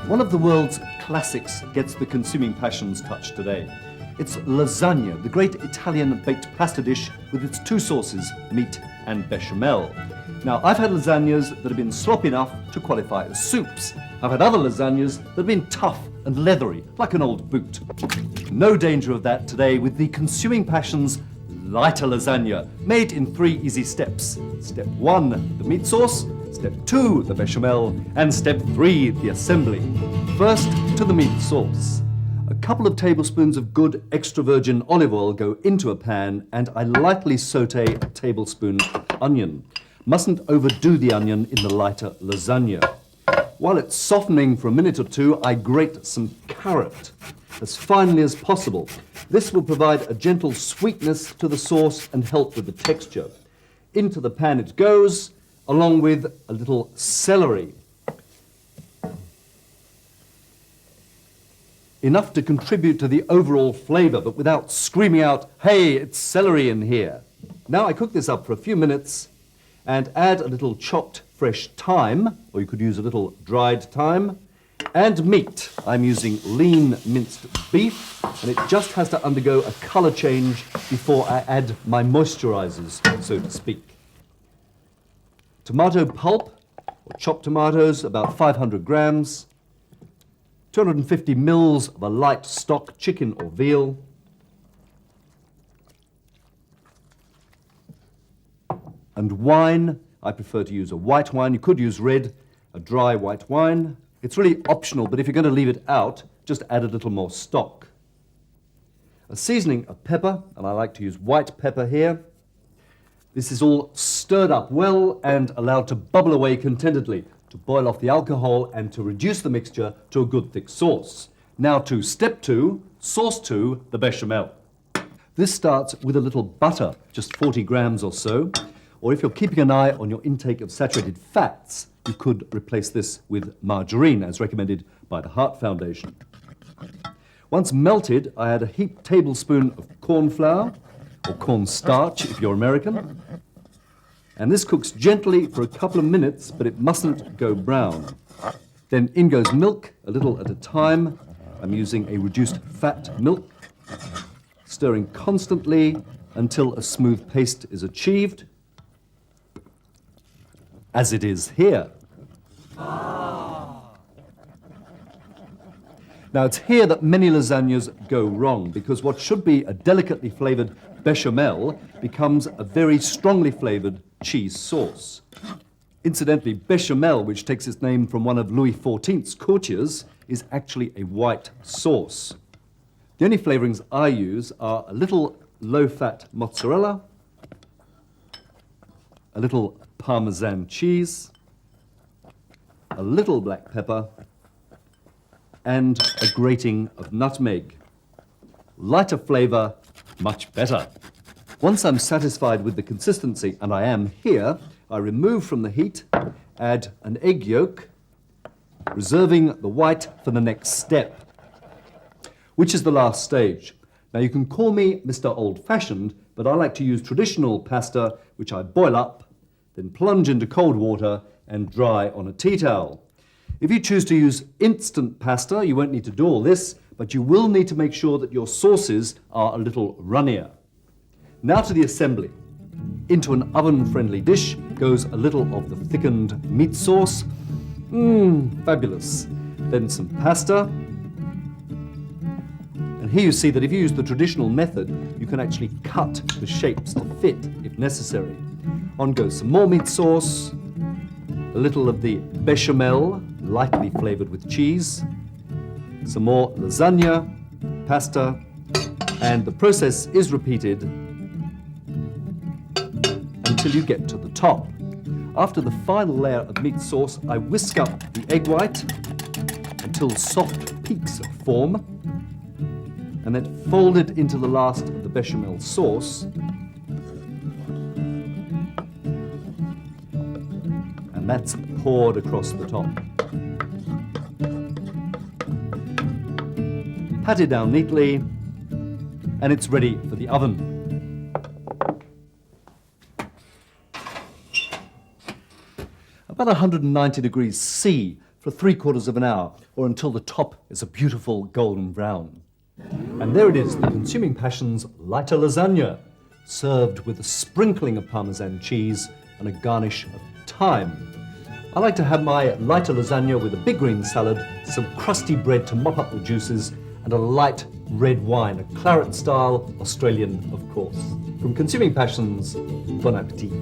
One of the world's classics gets the consuming passions touch today. It's lasagna, the great Italian baked pasta dish with its two sauces, meat and bechamel. Now, I've had lasagnas that have been sloppy enough to qualify as soups. I've had other lasagnas that have been tough and leathery, like an old boot. No danger of that today with the consuming passions lighter lasagna, made in 3 easy steps. Step 1, the meat sauce. Step 2, the bechamel. And step 3, the assembly. First, to the meat sauce. A couple of tablespoons of good extra virgin olive oil go into a pan, and I lightly saute a tablespoon of onion. Mustn't overdo the onion in the lighter lasagna. While it's softening for a minute or two, I grate some carrot as finely as possible. This will provide a gentle sweetness to the sauce and help with the texture. Into the pan it goes, along with a little celery. Enough to contribute to the overall flavor, but without screaming out, "Hey, it's celery in here." Now I cook this up for a few minutes and add a little chopped fresh thyme, or you could use a little dried thyme, and meat. I'm using lean minced beef, and it just has to undergo a color change before I add my moisturizers, so to speak. Tomato pulp, or chopped tomatoes, about 500 grams. 250 mils of a light stock chicken or veal. And wine. I prefer to use a white wine. You could use red, a dry white wine. It's really optional, but if you're going to leave it out, just add a little more stock. A seasoning of pepper, and I like to use white pepper here. This is all stirred up well and allowed to bubble away contentedly, to boil off the alcohol and to reduce the mixture to a good thick sauce. Now to step 2, sauce 2, the bechamel. This starts with a little butter, just 40 grams or so. Or if you're keeping an eye on your intake of saturated fats, you could replace this with margarine, as recommended by the Heart Foundation. Once melted, I add a heaped tablespoon of corn flour, or cornstarch if you're American. And this cooks gently for a couple of minutes, but it mustn't go brown. Then in goes milk, a little at a time. I'm using a reduced fat milk, stirring constantly until a smooth paste is achieved, as it is here. Now, it's here that many lasagnas go wrong, because what should be a delicately flavored bechamel becomes a very strongly flavored cheese sauce. Incidentally, bechamel, which takes its name from one of Louis XIV's courtiers, is actually a white sauce. The only flavorings I use are a little low-fat mozzarella, a little Parmesan cheese, a little black pepper, and a grating of nutmeg. Lighter flavor, much better. Once I'm satisfied with the consistency, and I am here, I remove from the heat, add an egg yolk, reserving the white for the next step, which is the last stage. Now, you can call me Mr. Old-Fashioned, but I like to use traditional pasta, which I boil up, then plunge into cold water and dry on a tea towel. If you choose to use instant pasta, you won't need to do all this, but you will need to make sure that your sauces are a little runnier. Now to the assembly. Into an oven-friendly dish goes a little of the thickened meat sauce. Fabulous. Then some pasta. And here you see that if you use the traditional method, you can actually cut the shapes to fit if necessary. On goes some more meat sauce, a little of the bechamel, lightly flavored with cheese, some more lasagna, pasta, and the process is repeated until you get to the top. After the final layer of meat sauce, I whisk up the egg white until soft peaks form, and then fold it into the last of the bechamel sauce. And that's poured across the top. Pat it down neatly, and it's ready for the oven. About 190 degrees C for for 3/4 of an hour, or until the top is a beautiful golden brown. And there it is, the Consuming Passions lighter lasagna, served with a sprinkling of Parmesan cheese and a garnish of thyme. I like to have my lighter lasagna with a big green salad, some crusty bread to mop up the juices, and a light red wine, a claret style, Australian of course. From Consuming Passions, bon appetit.